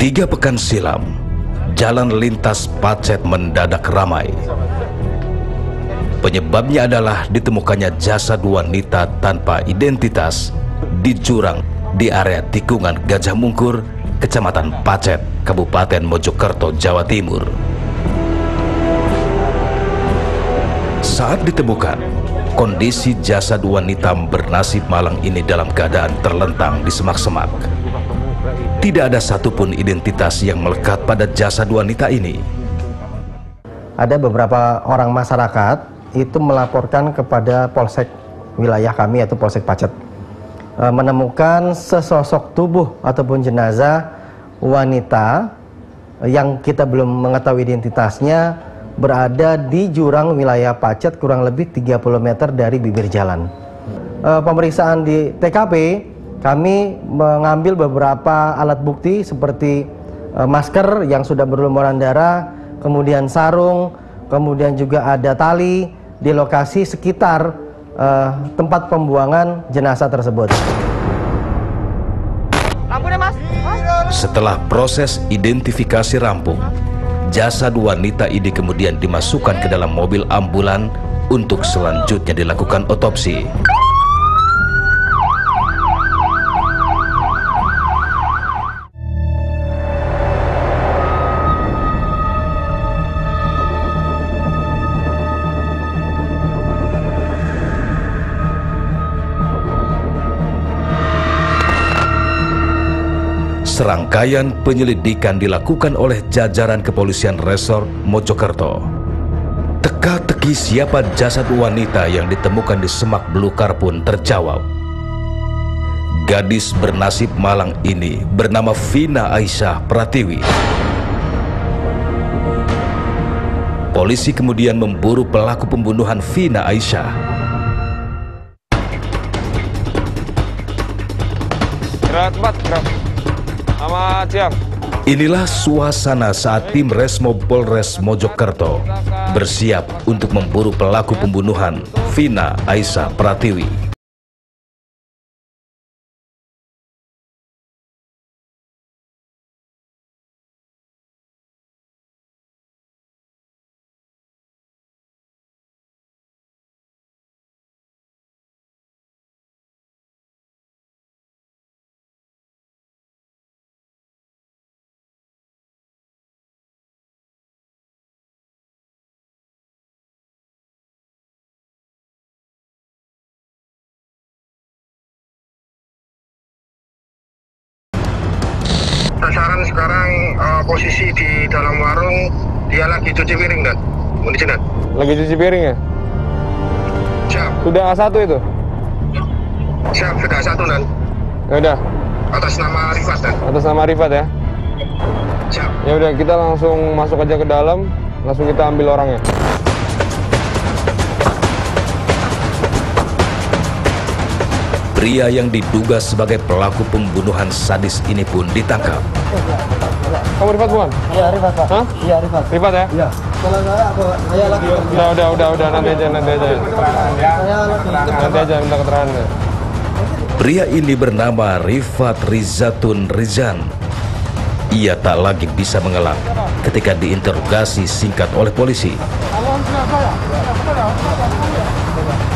3 pekan silam, jalan lintas Pacet mendadak ramai. Penyebabnya adalah ditemukannya jasad wanita tanpa identitas di jurang di area tikungan Gajah Mungkur, Kecamatan Pacet, Kabupaten Mojokerto, Jawa Timur. Saat ditemukan, kondisi jasad wanita bernasib malang ini dalam keadaan terlentang di semak-semak. Tidak ada satupun identitas yang melekat pada jasad wanita ini. Ada beberapa orang masyarakat itu melaporkan kepada Polsek wilayah kami, yaitu Polsek Pacet, menemukan sesosok tubuh ataupun jenazah wanita yang kita belum mengetahui identitasnya berada di jurang wilayah Pacet kurang lebih 30 meter dari bibir jalan. Pemeriksaan di TKP, kami mengambil beberapa alat bukti seperti masker yang sudah berlumuran darah, kemudian sarung, kemudian juga ada tali di lokasi sekitar tempat pembuangan jenazah tersebut. Setelah proses identifikasi rampung, jasad wanita ini kemudian dimasukkan ke dalam mobil ambulan untuk selanjutnya dilakukan otopsi. Serangkaian penyelidikan dilakukan oleh jajaran kepolisian resor Mojokerto. Teka-teki siapa jasad wanita yang ditemukan di semak belukar pun terjawab. Gadis bernasib malang ini bernama Vina Aisyah Pratiwi. Polisi kemudian memburu pelaku pembunuhan Vina Aisyah. Selamat siang. Inilah suasana saat tim Resmob Polres Mojokerto bersiap untuk memburu pelaku pembunuhan Vina Aisyah Pratiwi. Sasaran sekarang posisi di dalam warung, dia lagi cuci piring, Dan. Kondisi, Dan. Lagi cuci piring ya? Siap. Sudah A1 itu? Siap, sudah satu, Dan. Ya udah. Atas nama Rifat, Dan. Atas nama Rifat ya? Siap. Ya udah, kita langsung masuk aja ke dalam, langsung kita ambil orangnya. Pria yang diduga sebagai pelaku pembunuhan sadis ini pun ditangkap. Kamu Rifat bukan? Iya, Rifat, Pak. Hah? Iya, Rifat. Rifat ya? Iya. Kalau saya lagi. Udah, nanti aja. Nanti aja minta keterangan. Pria ini bernama Rifat Rizatun Rizan. Ia tak lagi bisa mengelak ketika diinterogasi singkat oleh polisi.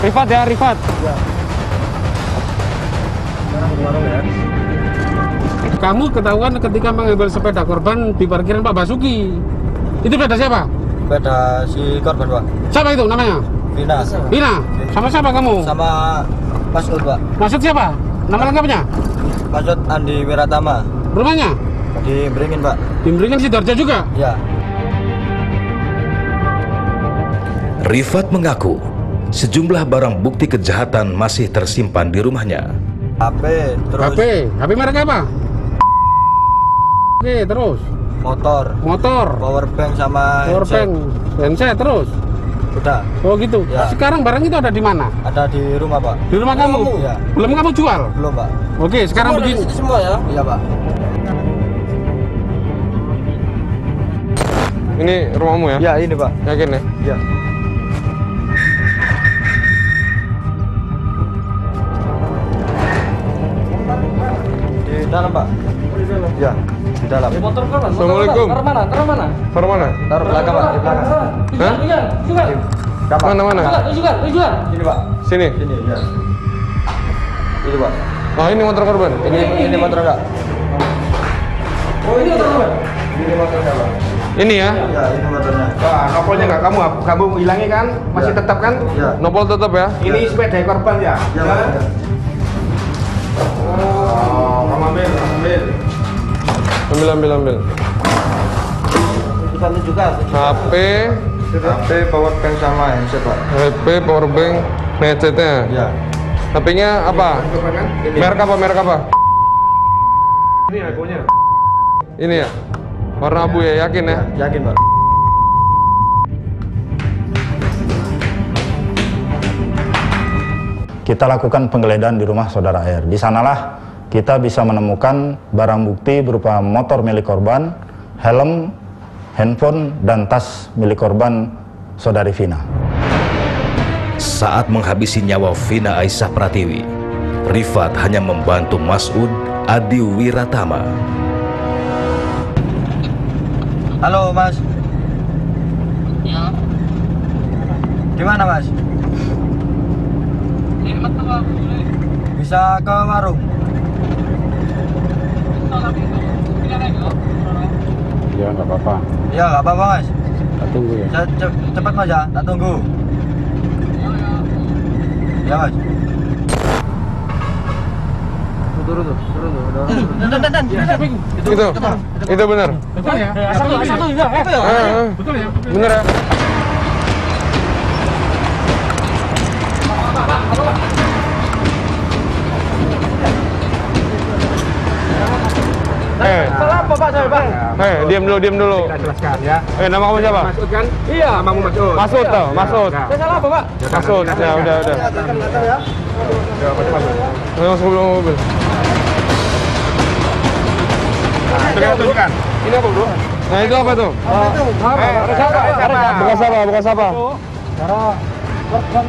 Rifat ya, Rifat. Kamu ketahuan ketika mengambil sepeda korban di parkiran Pak Basuki. Itu sepeda siapa? Sepeda si korban, Pak. Siapa itu namanya? Vina. Vina. Sama siapa kamu? Sama Masud, Pak. Maksud siapa? Nama lengkapnya? Masud Andi Wiratama. Rumahnya? Di Beringin, Pak. Di Beringin Sidoarjo juga? Ya. Rifat mengaku sejumlah barang bukti kejahatan masih tersimpan di rumahnya. HP, terus HP merek apa? Oke, terus? motor, powerbank sama powerbank, handset, terus? udah. Oh gitu. Ya. Sekarang barang itu ada di mana? Ada di rumah, Pak. Di rumah kamu? Ya. Belum kamu jual? Belum, Pak. Oke, sekarang begini. Semua ya? Iya, Pak. Ini rumahmu ya? Ya, ini, Pak. Yakin ya? Ya. Di dalam, Pak. Di dalam. Ya. Di dalam. Motor korban. Assalamualaikum. Taruh mana? Taruh mana? Taruh mana? Taruh belakang, Pak. Di belakang. Hah? Juga. Kamar. Mana? Juga. Sini, Pak. Sini. Sini, ya. Ini, Pak. Oh, ini motor korban. Ini motor enggak? Oh, ini motor korban. Ini motor enggak, Pak? Ini ya? Ya, ini motornya. Wah, nopolnya nggak kamu hilangi kan? Masih Ya. tetap kan? Ya. Nopol tetap ya? Ini sepeda korban ya? Ya, Pak. Oh, kamu ambil. Ambil. Satu juga. HP, power bank sama handset, Pak. HP, powerbank, headsetnya. Ya. HP-nya apa? Korban kan? Ini. Merek apa? Ini iPhone-nya. Ini ya? Warna abu ya, yakin ya? Yakin, Pak. Kita lakukan penggeledahan di rumah saudara R. Di sanalah kita bisa menemukan barang bukti berupa motor milik korban, helm, handphone, dan tas milik korban saudari Vina. Saat menghabisi nyawa Vina Aisyah Pratiwi, Rifat hanya membantu Mas'ud Adi Wiratama. Halo, Mas. Ya. Gimana, Mas? Bisa ke warung? Ya nggak apa-apa. Ya, nggak apa-apa, Mas. Kita tunggu ya. Cepat, Mas, ya. Tak tunggu. Ya, Mas. Turun tuh. Itu benar. Betul ya? Satu ya. Betul ya? Benar ya? Salah apa, Pak? Saya, Pak. Diam dulu. Kita jelaskan ya. Nama kamu siapa? Masud kan? Iya. Namamu Masud. Masud tau, Masud. Saya salah apa, Pak? Masud, ya udah. Ya. Masuk mobil. Tunjukkan. Ini apa bro? Nah itu apa tuh? Bekas apa?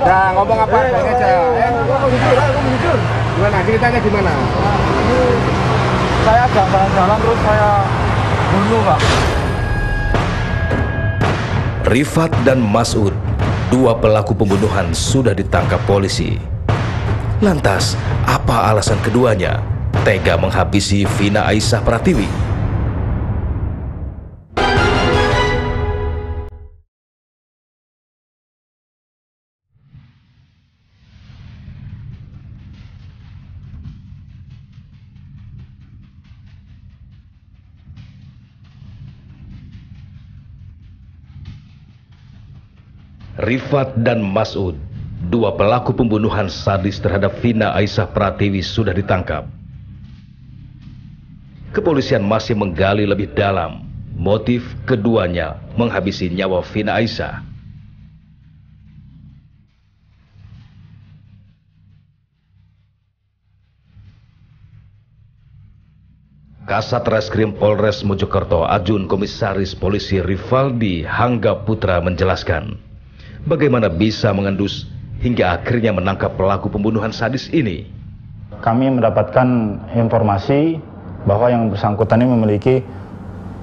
Nah, ngomong apa adanya aja. Gimana? Ceritanya gimana? Saya jalan-jalan terus saya bunuh, Pak. Rifat dan Mas'ud, dua pelaku pembunuhan, sudah ditangkap polisi. Lantas, apa alasan keduanya tega menghabisi Vina Aisyah Pratiwi? Rifat dan Mas'ud, dua pelaku pembunuhan sadis terhadap Vina Aisyah Pratiwi, sudah ditangkap. Kepolisian masih menggali lebih dalam motif keduanya menghabisi nyawa Vina Aisyah. Kasat Reskrim Polres Mojokerto, Ajun Komisaris Polisi Rivaldi Hangga Putra menjelaskan bagaimana bisa mengendus hingga akhirnya menangkap pelaku pembunuhan sadis ini. Kami mendapatkan informasi bahwa yang bersangkutan ini memiliki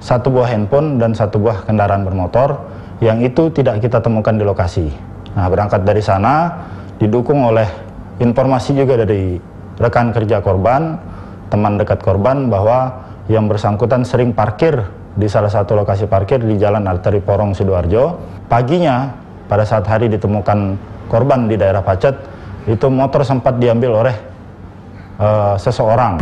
satu buah handphone dan satu buah kendaraan bermotor yang itu tidak kita temukan di lokasi. Nah, berangkat dari sana didukung oleh informasi juga dari rekan kerja korban, teman dekat korban, bahwa yang bersangkutan sering parkir di salah satu lokasi parkir di Jalan Arteri Porong Sidoarjo. Paginya pada saat hari ditemukan korban di daerah Pacet, itu motor sempat diambil oleh seseorang.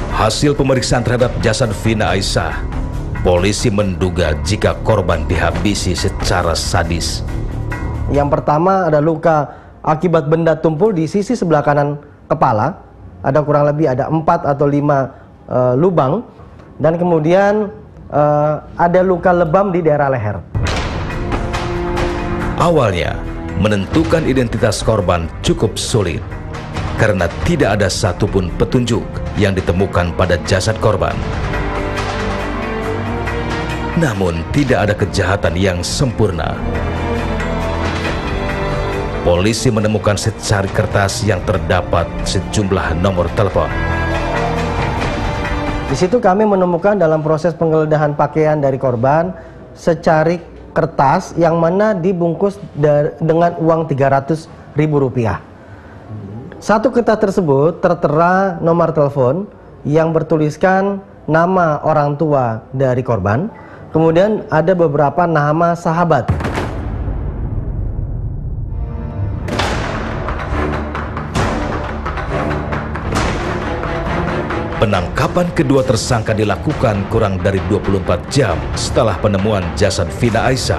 Hasil pemeriksaan terhadap jasad Vina Aisyah, polisi menduga jika korban dihabisi secara sadis. Yang pertama ada luka akibat benda tumpul di sisi sebelah kanan kepala, ada kurang lebih 4 atau 5 lubang, dan kemudian ada luka lebam di daerah leher. Awalnya, menentukan identitas korban cukup sulit karena tidak ada satupun petunjuk yang ditemukan pada jasad korban. Namun, tidak ada kejahatan yang sempurna. Polisi menemukan secari kertas yang terdapat sejumlah nomor telepon. Di situ kami menemukan dalam proses penggeledahan pakaian dari korban secarik kertas yang mana dibungkus dengan uang Rp300.000. Satu kertas tersebut tertera nomor telepon yang bertuliskan nama orang tua dari korban, kemudian ada beberapa nama sahabat. Penangkapan kedua tersangka dilakukan kurang dari 24 jam setelah penemuan jasad Vina Aisyah.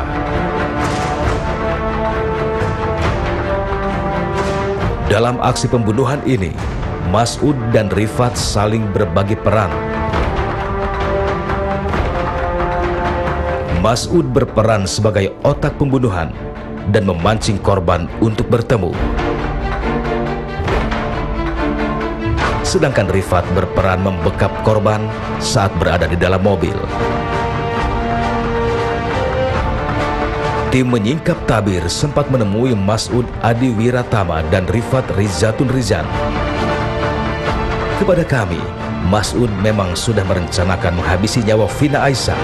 Dalam aksi pembunuhan ini, Mas'ud dan Rifat saling berbagi peran. Mas'ud berperan sebagai otak pembunuhan dan memancing korban untuk bertemu. Sedangkan Rifat berperan membekap korban saat berada di dalam mobil. Tim menyingkap tabir sempat menemui Mas'ud Adi Wiratama dan Rifat Rizatun Rizan. Kepada kami, Mas'ud memang sudah merencanakan menghabisi nyawa Vina Aisyah.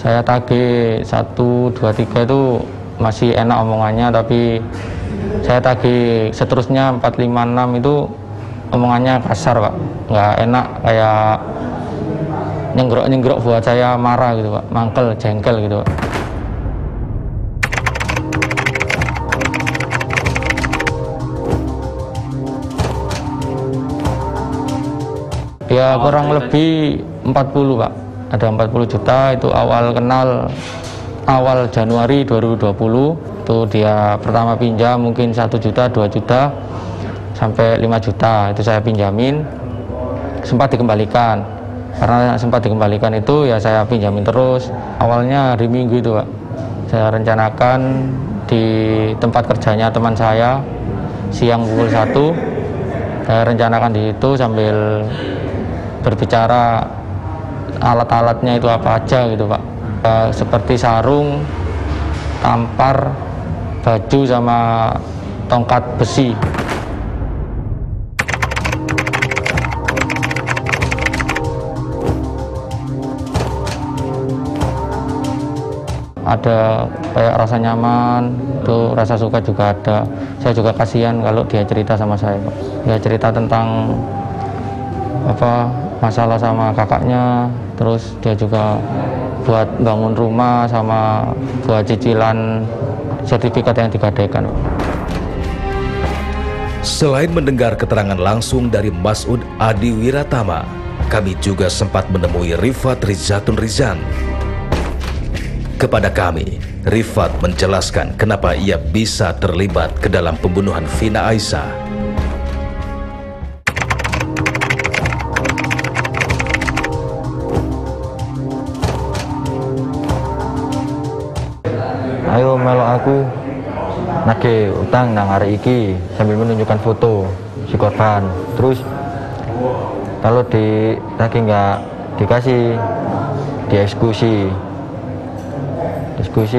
Saya tagih 1, 2, 3 itu masih enak omongannya, tapi saya tagih seterusnya 4, 5, 6 itu omongannya kasar, Pak. Nggak enak, kayak nyenggrok-nyenggrok buat saya marah gitu, Pak. Mangkel, jengkel gitu, Pak. Ya kurang lebih 40, Pak. Ada 40 juta, itu awal kenal awal Januari 2020. Itu dia pertama pinjam mungkin 1 juta, 2 juta, sampai 5 juta. Itu saya pinjamin, sempat dikembalikan. Karena sempat dikembalikan itu ya saya pinjamin terus. Awalnya hari Minggu itu, Pak. Saya rencanakan di tempat kerjanya teman saya, siang pukul 1. Saya rencanakan di situ sambil berbicara alat-alatnya itu apa aja gitu, Pak. Seperti sarung, tampar, baju sama tongkat besi. Ada kayak rasa nyaman, tuh rasa suka juga ada. Saya juga kasihan kalau dia cerita sama saya, Pak. Dia cerita tentang apa masalah sama kakaknya, terus dia juga buat bangun rumah sama buat cicilan sertifikat yang digadaikan. Selain mendengar keterangan langsung dari Mas'ud Adi Wiratama, kami juga sempat menemui Rifat Rizatun Rizan. Kepada kami, Rifat menjelaskan kenapa ia bisa terlibat ke dalam pembunuhan Vina Aisyah. Ayo melok aku nagih utang nang arek iki, sambil menunjukkan foto si korban. Terus kalau ditagih nggak dikasih, dieksekusi.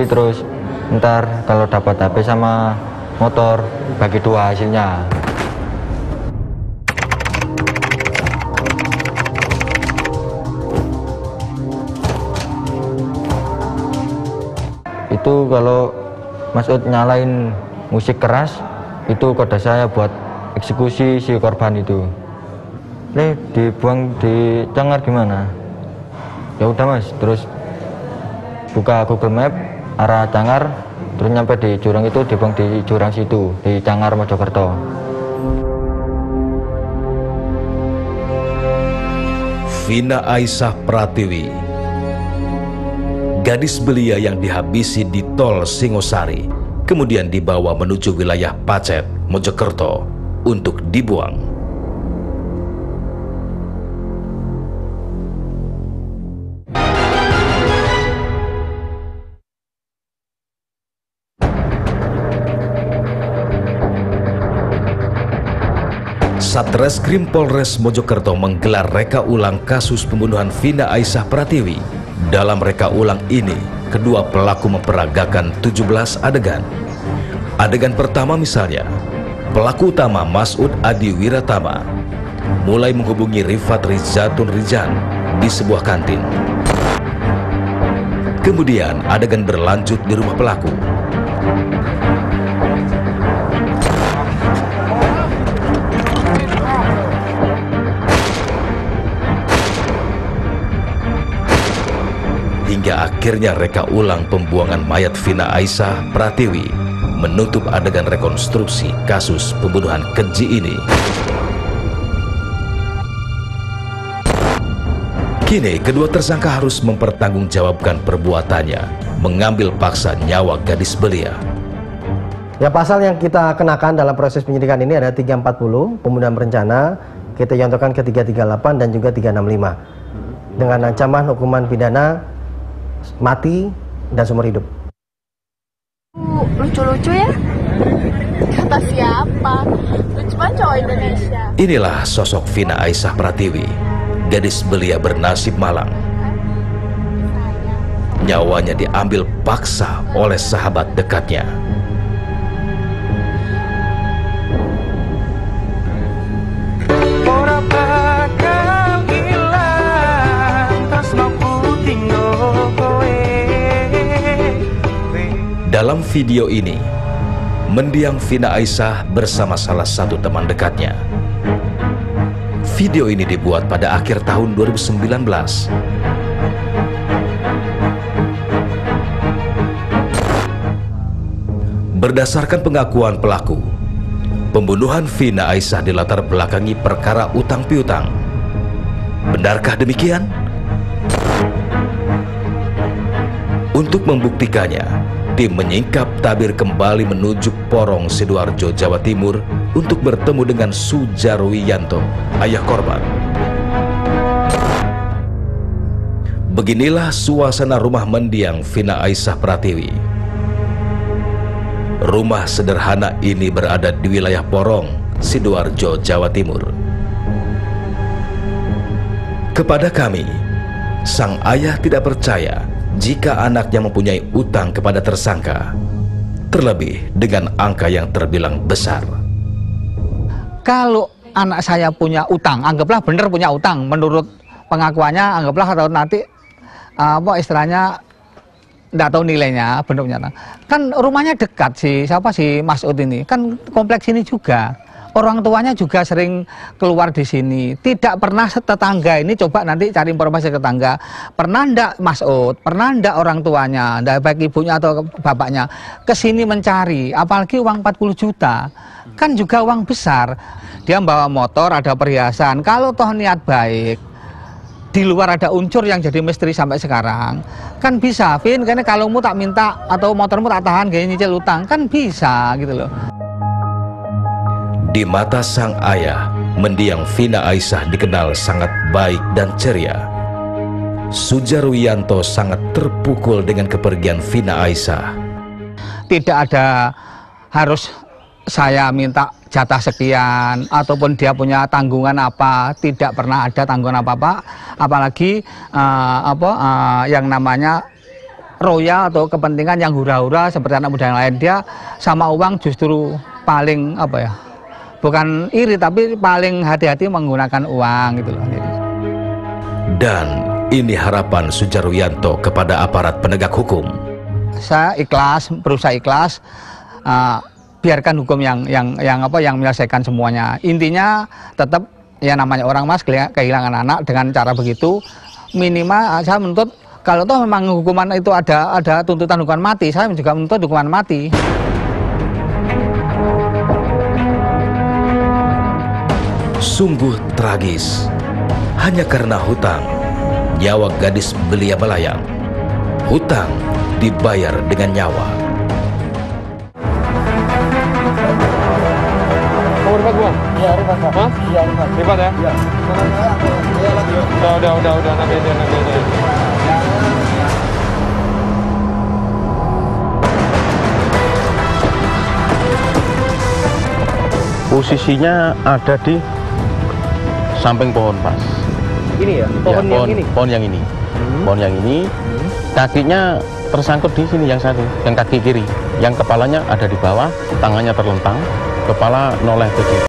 Terus ntar kalau dapat HP sama motor bagi 2 hasilnya. Itu kalau Mas'ud nyalain musik keras, itu kode saya buat eksekusi si korban itu. Dibuang di Cangar gimana? Ya udah Mas, terus buka Google Map arah Cangar, terus nyampe di jurang itu, dibuang di jurang situ di Cangar Mojokerto. Vina Aisyah Pratiwi, gadis belia yang dihabisi di tol Singosari, kemudian dibawa menuju wilayah Pacet, Mojokerto untuk dibuang. Satreskrim Polres Mojokerto menggelar reka ulang kasus pembunuhan Vina Aisyah Pratiwi Dalam reka ulang ini, kedua pelaku memperagakan 17 adegan. Adegan pertama misalnya, pelaku utama Mas'ud Adi Wiratama mulai menghubungi Rifat Rizatun Rizan di sebuah kantin. Kemudian adegan berlanjut di rumah pelaku. Hingga akhirnya reka ulang pembuangan mayat Vina Aisyah Pratiwi menutup adegan rekonstruksi kasus pembunuhan keji ini. Kini kedua tersangka harus mempertanggungjawabkan perbuatannya, mengambil paksa nyawa gadis belia. Ya, pasal yang kita kenakan dalam proses penyidikan ini ada 340, pembunuhan berencana, kita contohkan ke 338 dan juga 365. Dengan ancaman hukuman pidana mati dan seumur hidup. Lucu-lucu ya? Kata siapa? Cuma cowok Indonesia. Inilah sosok Vina Aisyah Pratiwi, gadis belia bernasib malang. Nyawanya diambil paksa oleh sahabat dekatnya. Dalam video ini, mendiang Vina Aisyah bersama salah satu teman dekatnya. Video ini dibuat pada akhir tahun 2019. Berdasarkan pengakuan pelaku, pembunuhan Vina Aisyah dilatar belakangi perkara utang piutang. Benarkah demikian? Untuk membuktikannya, tim menyingkap tabir kembali menuju Porong, Sidoarjo, Jawa Timur untuk bertemu dengan Sujarwiyanto, ayah korban. Beginilah suasana rumah mendiang Vina Aisyah Pratiwi. Rumah sederhana ini berada di wilayah Porong, Sidoarjo, Jawa Timur. Kepada kami, sang ayah tidak percaya jika anaknya mempunyai utang kepada tersangka, terlebih dengan angka yang terbilang besar. Kalau anak saya punya utang, anggaplah benar punya utang, menurut pengakuannya, anggaplah atau nanti apa istilahnya tidak tahu nilainya, benar punya utang. Kan rumahnya dekat si Mas'ud ini, kan kompleks ini juga. Orang tuanya juga sering keluar di sini. Tidak pernah tetangga ini, coba nanti cari informasi ke tetangga. Pernah ndak Mas'ud, pernah ndak orang tuanya, ndak baik ibunya atau bapaknya, ke sini mencari, apalagi uang 40 juta. Kan juga uang besar. Dia bawa motor, ada perhiasan. Kalau toh niat baik, di luar ada unsur yang jadi misteri sampai sekarang, kan bisa, Vin, karena kalungmu tak minta atau motormu tak tahan, gaya nyicil utang, kan bisa gitu loh. Di mata sang ayah, mendiang Vina Aisyah dikenal sangat baik dan ceria. Sujarwiyanto sangat terpukul dengan kepergian Vina Aisyah. Tidak ada harus saya minta jatah sekian ataupun dia punya tanggungan apa, tidak pernah ada tanggungan apa-apa, apalagi yang namanya royal atau kepentingan yang hura-hura seperti anak muda yang lain. Dia sama uang justru paling bukan iri, tapi paling hati-hati menggunakan uang gitu loh. Dan ini harapan Sujarwiyanto kepada aparat penegak hukum. Saya ikhlas, berusaha ikhlas, biarkan hukum yang menyelesaikan semuanya. Intinya tetap ya namanya orang mas kehilangan anak dengan cara begitu, minimal saya menuntut kalau toh memang hukuman itu ada tuntutan hukuman mati, saya juga menuntut hukuman mati. Sungguh tragis, hanya karena hutang, nyawa gadis belia melayang. Hutang dibayar dengan nyawa. Nomor 4 Bang? Iya, Rifat, Pak. Mas? Iya, Rifat. Rifat ya? Iya. Udah, nanti aja. Posisinya ada di samping pohon, Mas. Ini ya? Pohon yang ini? Pohon yang ini. pohon yang ini, kakinya tersangkut di sini yang satu, yang kaki kiri, yang kepalanya ada di bawah, tangannya terlentang, kepala noleh ke kiri.